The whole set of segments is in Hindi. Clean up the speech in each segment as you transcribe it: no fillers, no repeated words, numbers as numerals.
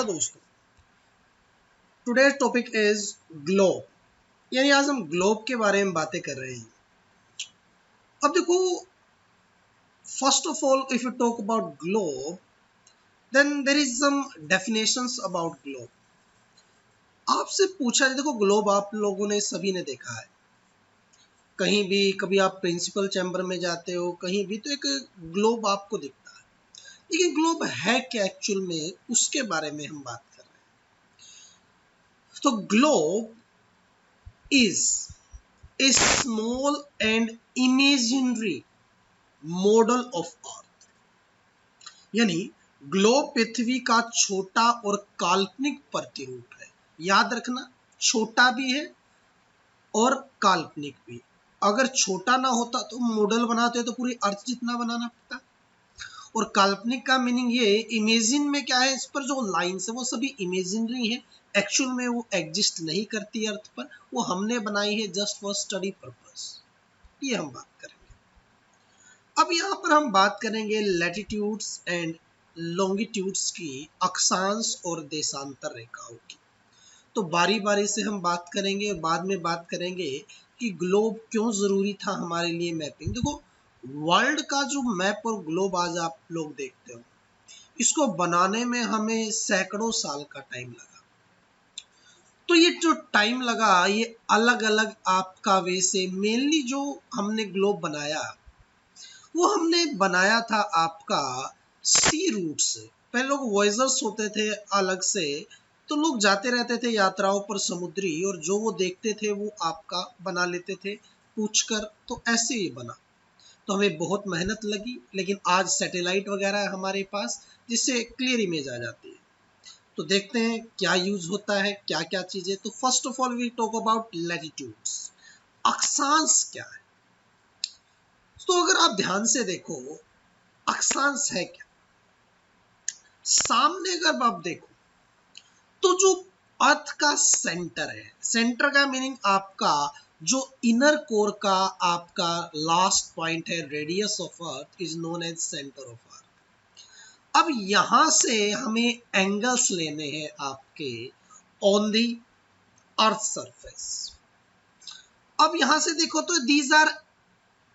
दोस्तों, टुडे टॉपिक इज ग्लोब, यानी आज हम ग्लोब के बारे में बातें कर रहे हैं। अब देखो, first of all if you talk about globe, then there is some definitions about globe. आपसे पूछा जाए, देखो ग्लोब आप लोगों ने सभी ने देखा है, कहीं भी कभी आप प्रिंसिपल चैम्बर में जाते हो, कहीं भी तो एक ग्लोब आपको दिखता है। लेकिन ग्लोब है क्या एक्चुअल में, उसके बारे में हम बात कर रहे हैं। तो globe is a small and imaginary model of earth, यानी ग्लोब पृथ्वी का छोटा और काल्पनिक प्रतिरूप है। याद रखना, छोटा भी है और काल्पनिक भी। अगर छोटा ना होता तो मॉडल बनाते तो पूरी अर्थ जितना बनाना पड़ता। और काल्पनिक का मीनिंग ये, इमेजिन में क्या है, इस पर जो लाइन्स है वो सभी इमेजिनरी है, एक्चुअल में वो एग्जिस्ट नहीं करती अर्थ पर, वो हमने बनाई है जस्ट फॉर स्टडी पर्पस। ये हम बात करेंगे। अब यहाँ पर हम बात करेंगे लैटिट्यूड्स एंड लॉन्गिट्यूड्स की, अक्षांश और देशांतर रेखाओं की। तो बारी बारी से हम बात करेंगे, बाद में बात करेंगे कि ग्लोब क्यों जरूरी था हमारे लिए मैपिंग। देखो, वर्ल्ड का जो मैप और ग्लोब आज आप लोग देखते हो, इसको बनाने में हमें सैकड़ों साल का टाइम लगा। तो ये जो टाइम लगा, ये अलग अलग आपका वे से, मेनली जो हमने ग्लोब बनाया वो हमने बनाया था आपका सी रूट से। पहले लोग वॉयजर्स होते थे अलग से, तो लोग जाते रहते थे यात्राओं पर समुद्री, और जो वो देखते थे वो आपका बना लेते थे पूछकर। तो ऐसे ही बना। तो हमें बहुत मेहनत लगी, लेकिन आज सैटेलाइट वगैरह है हमारे पास, जिससे क्लियर इमेज आ जाती है। तो देखते हैं क्या यूज होता है, क्या क्या चीजें। तो first of all we talk about latitudes. अक्षांश क्या है? तो अगर आप ध्यान से देखो, अक्षांश है क्या, सामने अगर आप देखो तो जो अर्थ का सेंटर है, सेंटर का मीनिंग आपका जो इनर कोर का आपका लास्ट पॉइंट है, radius of earth is known as centre of earth. अब यहां से हमें एंगल्स लेने हैं आपके ऑन दी अर्थ सरफेस। अब यहां से देखो तो these are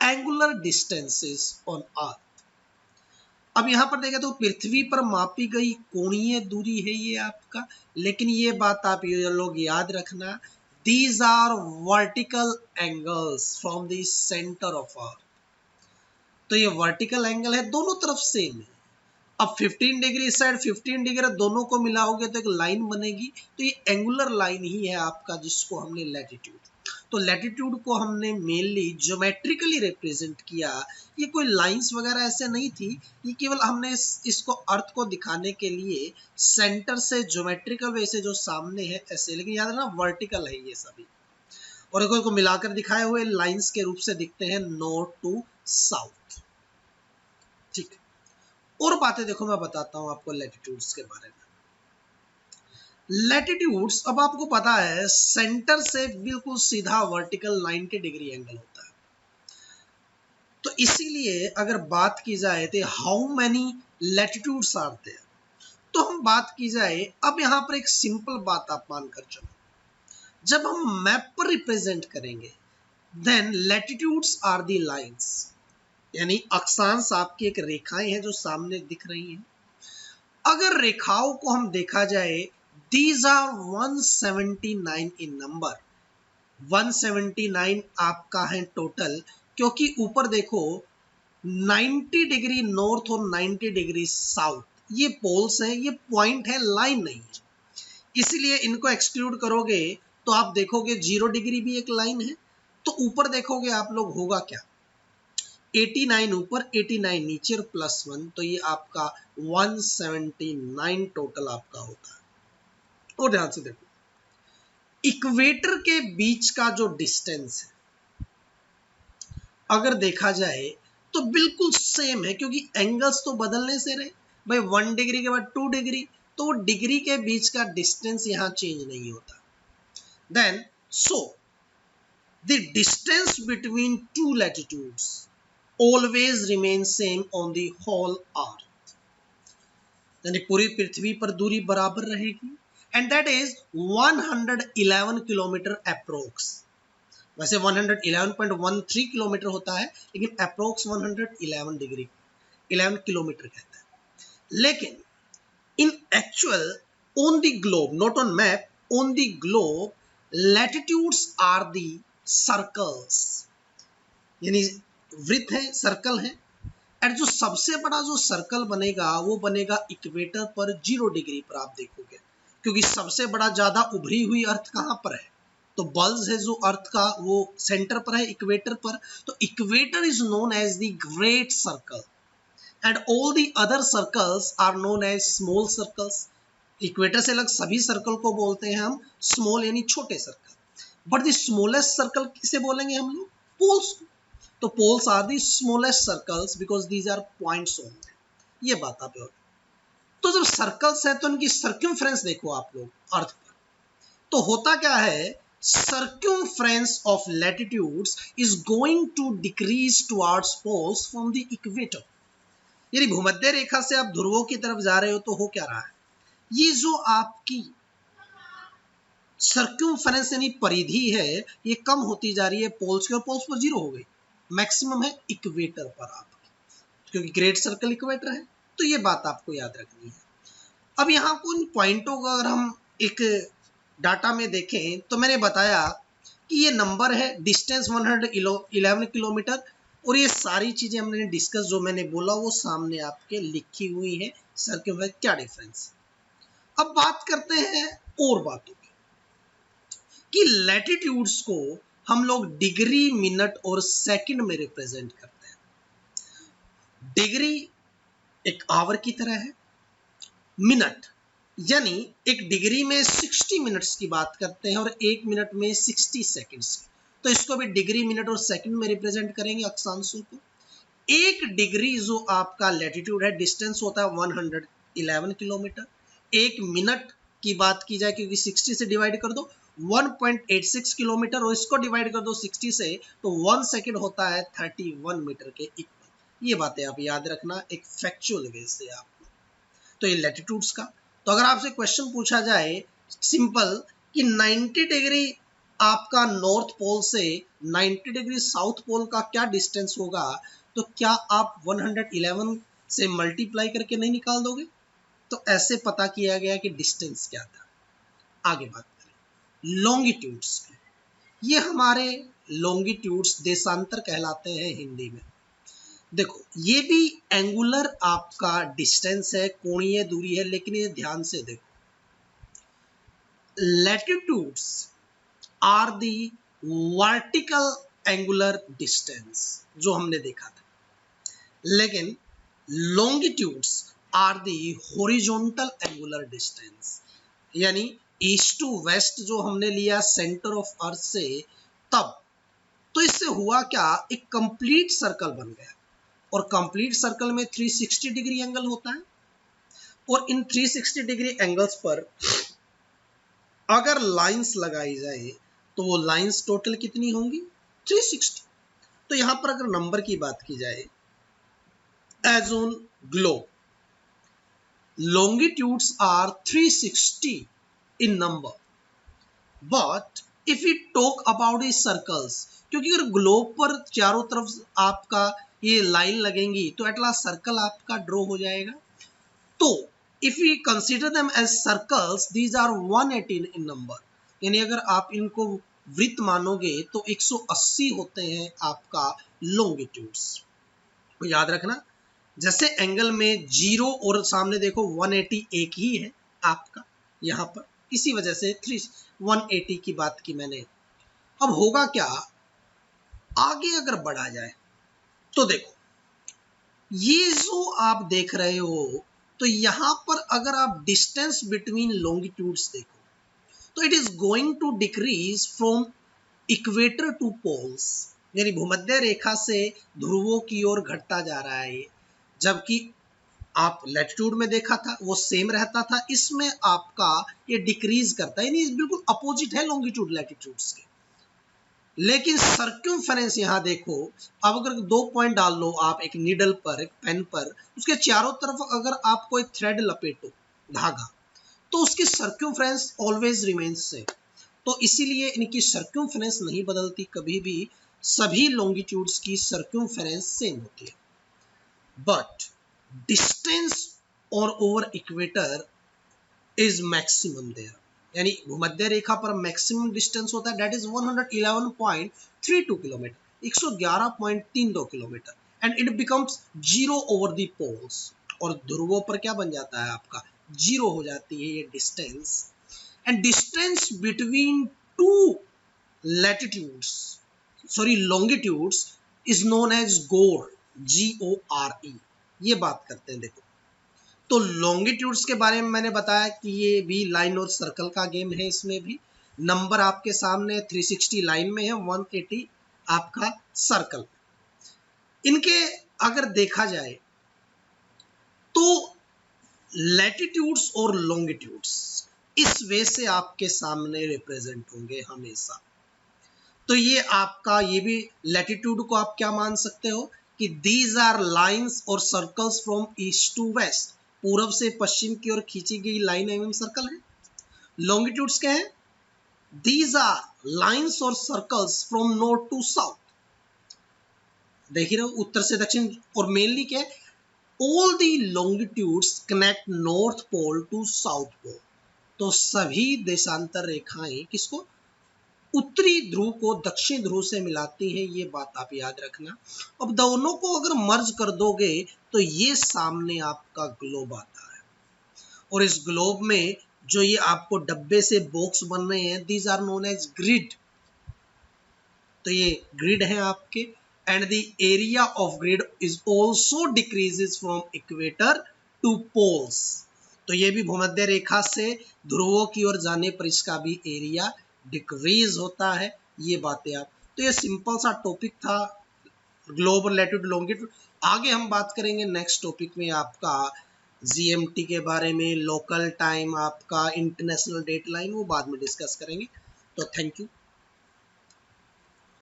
angular distances on earth. अब यहां पर देखें तो पृथ्वी पर मापी गई कोणीय दूरी है ये आपका, लेकिन ये बात आप ये लोग याद रखना, these are vertical angles from the centre of earth. तो ये वर्टिकल एंगल है, दोनों तरफ सेम है। अब 15 डिग्री साइड 15 डिग्री दोनों को मिलाओगे तो एक लाइन बनेगी। तो ये एंगुलर लाइन ही है आपका, जिसको हमने लैटिट्यूड। तो लैटिट्यूड को हमने मेनली ज्योमेट्रिकली रिप्रेजेंट किया। ये कोई लाइंस वगैरह ऐसे नहीं थी, ये केवल हमने इसको अर्थ को दिखाने के लिए सेंटर से ज्योमेट्रिकल वे से जो सामने है ऐसे, लेकिन याद रखना वर्टिकल है ये सभी। और इनको मिलाकर दिखाए हुए लाइंस के रूप से दिखते हैं नॉर्थ टू साउथ। ठीक है, और बातें देखो मैं बताता हूं आपको लैटिट्यूड्स के बारे में। लैटिट्यूड्स, अब आपको पता है सेंटर से बिल्कुल सीधा वर्टिकल 90 डिग्री एंगल होता है। तो इसीलिए अगर बात की जाए तो how many latitudes are there, तो हम बात की जाए, अब यहां पर एक सिंपल बात आप मानकर चलो, जब हम मैप पर रिप्रेजेंट करेंगे then latitudes are the lines, यानी अक्षांश आपकी एक रेखाएं हैं जो सामने दिख रही हैं। अगर रेखाओं को हम देखा जाए, दीज आर 179 इन नंबर, 179 आपका है टोटल, क्योंकि ऊपर देखो 90 डिग्री नॉर्थ और 90 डिग्री साउथ, ये पोल्स हैं, ये पॉइंट है, लाइन नहीं है। इसीलिए इनको एक्सक्लूड करोगे तो आप देखोगे 0 डिग्री भी एक लाइन है। तो ऊपर देखोगे आप लोग, होगा क्या, 89 ऊपर 89 नीचे और +1, तो ये आपका 179 टोटल आपका होता है। और ध्यान से देखो, इक्वेटर के बीच का जो डिस्टेंस है अगर देखा जाए तो बिल्कुल सेम है, क्योंकि एंगल्स तो बदलने से रहे भाई, 1 डिग्री के बाद 2 डिग्री, तो वो डिग्री के बीच का डिस्टेंस यहां चेंज नहीं होता। Then so the distance between two latitudes always remain same on the whole earth. यानी पूरी पृथ्वी पर दूरी बराबर रहेगी, and that is 111 kilometre approx. वैसे 111.13 किलोमीटर होता है, लेकिन अप्रोक्स 111 डिग्री 11 किलोमीटर कहता है। लेकिन in actual on the globe, not on map, on the globe latitudes are the circles, यानी वृत्त है, सर्कल है। एंड जो सबसे बड़ा जो सर्कल बनेगा वो बनेगा इक्वेटर पर 0 डिग्री पर, आप देखोगे, क्योंकि सबसे बड़ा ज्यादा उभरी हुई अर्थ कहां पर है, तो बल्ज है जो अर्थ का वो सेंटर पर है, इक्वेटर पर। तो equator is known as the great circle and all the other circles are known as small circles. Equator से अलग सभी सर्कल को बोलते हैं हम स्मॉल, यानी छोटे circle. But the smallest circle किसे बोलेंगे हम लोग, पोल्स को। तो poles are the smallest circles because these are points only. ये बात आप लोग, तो जब सर्कल्स है तो इनकी सर्क्यूमफ्रेंस देखो आप लोग अर्थ पर, तो होता क्या है, circumference of latitudes is going to decrease towards poles from the equator. यानी भूमध्य रेखा से आप ध्रुवों की तरफ जा रहे हो तो हो क्या रहा है, ये जो आपकी सर्क्यूमफ्रेंस यानी परिधि है ये कम होती जा रही है पोल्स की, और पोल्स पर 0 हो गई, मैक्सिमम है इक्वेटर पर आपकी, क्योंकि ग्रेट सर्कल इक्वेटर है। तो ये बात आपको याद रखनी है। अब यहाँ कुछ पॉइंटों को अगर हम एक डाटा में देखें तो मैंने बताया कि ये नंबर है, डिस्टेंस 111 किलोमीटर, और ये सारी चीजें हमने डिस्कस जो मैंने बोला वो सामने आपके लिखी हुई है, सर्कल क्या डिफरेंस। अब बात करते हैं और बातों की, कि लैटिट्यूड्स को हम लोग डिग्री, मिनट और सेकंड में रिप्रेजेंट करते हैं। डिग्री एक आवर की तरह है, मिनट यानी एक डिग्री में 60 मिनट्स की बात करते हैं और एक मिनट में 60 सेकंड्स की, तो इसको भी डिग्री, मिनट और सेकंड में रिप्रेजेंट करेंगे अक्षांशों को। एक डिग्री जो आपका लैटिट्यूड है, डिस्टेंस होता है 111 किलोमीटर। एक मिनट की बात की जाए, क्योंकि 60 से डिवाइड कर दो 1.86 किलोमीटर, और इसको डिवाइड कर दो 60 से तो 1 सेकंड होता है 31 मीटर के इक्वल। ये बातें आप याद रखना एक फैक्चुअल वे से आप। तो ये लैटिट्यूड्स का, तो अगर आपसे क्वेश्चन पूछा जाए सिंपल कि 90 डिग्री आपका नॉर्थ पोल से 90 डिग्री साउथ पोल का क्या डिस्टेंस होगा, तो क्या आप 111 से मल्टीप्लाई करके नहीं निकाल दोगे। तो ऐसे पता किया गया कि डिस्टेंस क्या था। आगे बात करें लॉन्गिट्यूड्स की, ये हमारे लॉन्गिट्यूड्स देशांतर कहलाते हैं हिंदी में। देखो ये भी एंगुलर आपका डिस्टेंस है, कोणीय दूरी है, लेकिन ये ध्यान से देखो, latitudes are the vertical angular distance जो हमने देखा था, लेकिन longitudes are the horizontal angular distance, यानी ईस्ट टू वेस्ट जो हमने लिया सेंटर ऑफ अर्थ से, तब तो इससे हुआ क्या, एक कंप्लीट सर्कल बन गया, और कंप्लीट सर्कल में 360 डिग्री एंगल होता है, और इन 360 डिग्री एंगल्स पर अगर लाइंस लगाई जाए तो वो लाइंस टोटल कितनी होंगी 360। तो यहां पर अगर नंबर की बात की जाए, as on globe longitudes are 360 in number, but if we talk about the circles, क्योंकि अगर ग्लोब पर चारों तरफ आपका ये लाइन लगेंगी तो एट लास्ट सर्कल आपका ड्रॉ हो जाएगा। तो if we consider them as circles, these are 118 in number, यानी अगर आप इनको वृत्त मानोगे तो 180 होते हैं आपका लॉन्गिट्यूड्स। तो याद रखना, जैसे एंगल में 0 और सामने देखो 180 एक ही है आपका यहां पर, इसी वजह से 180 की बात की मैंने। अब होगा क्या, आगे अगर बढ़ा जाए तो देखो ये जो आप देख रहे हो, तो यहां पर अगर आप डिस्टेंस बिटवीन लॉन्गिट्यूड्स देखो तो it is going to decrease from equator to poles, यानी भूमध्य रेखा से ध्रुवों की ओर घटता जा रहा है, जबकि आप लैटिट्यूड में देखा था वो सेम रहता था, इसमें आपका ये डिक्रीज करता है, यानी बिल्कुल अपोजिट है लॉन्गिट्यूड लैटिट्यूड्स के। लेकिन सर्क्यूम्फेरेंस यहाँ देखो, अब अगर 2 पॉइंट डाल लो आप एक नीडल पर, एक पेन पर, उसके चारों तरफ अगर आप कोई थ्रेड लपेटो, धागा, तो उसकी सर्क्यूम्फेरेंस ऑलवेज रिमेन्स सेम। तो इसीलिए इनकी सर्क्यूम्फेरेंस नहीं बदलती कभी भी, सभी लॉन्गिट्यूड्स की सर्क्यूम्फेरेंस सेम होती है। बट डिस्टेंस और over equator is maximum there, यानी भूमध्य रेखा पर मैक्सिमम डिस्टेंस होता है, दैट इज 111.32 kilometre, 111.32 kilometre, and it becomes zero over the poles, और ध्रुवों पर क्या बन जाता है आपका, जीरो हो जाती है ये distance. And distance between two latitudes, sorry longitudes, is known as gore, GORE। ये बात करते हैं। देखो, तो लॉन्गिट्यूड्स के बारे में मैंने बताया कि ये भी लाइन और सर्कल का गेम है। इसमें भी नंबर आपके सामने 360 लाइन में है, 180 आपका सर्कल। इनके अगर देखा जाए तो लैटिट्यूड्स और लॉन्गिट्यूड्स इस वे से आपके सामने रिप्रेजेंट होंगे हमेशा। तो ये आपका, ये भी लैटिट्यूड को आप क्या मान सकते हो कि दीज आर लाइंस और circles from east to west, पूरब से पश्चिम की ओर खींची गई लाइन एवं सर्कल है। लॉन्गिट्यूड्स क्या है, दीज आर लाइंस और circles from north to south, देख रहे हो, उत्तर से दक्षिण। और मेनली क्या है, all the longitudes connect north pole to south pole. तो सभी देशांतर रेखाएं किसको, उत्तरी ध्रुव को दक्षिण ध्रुव से मिलाती है, ये बात आप याद रखना। अब दोनों को अगर मर्ज कर दोगे तो ये सामने आपका ग्लोब आता है, और इस ग्लोब में जो ये आपको डब्बे से बॉक्स बन रहे हैं, these are known as grid. तो ये ग्रिड है आपके, and the area of grid is also decreases from equator to poles. तो ये भी भूमध्य रेखा से ध्रुवों की ओर जाने पर इसका भी एरिया डिक्रीज होता है। ये बातें आप, तो ये सिंपल सा टॉपिक था, ग्लोब, लैटिट्यूड, लॉन्गिट्यूड। आगे हम बात करेंगे नेक्स्ट टॉपिक में आपका GMT के बारे में, लोकल टाइम, आपका इंटरनेशनल डेट लाइन, वो बाद में डिस्कस करेंगे। तो थैंक यू।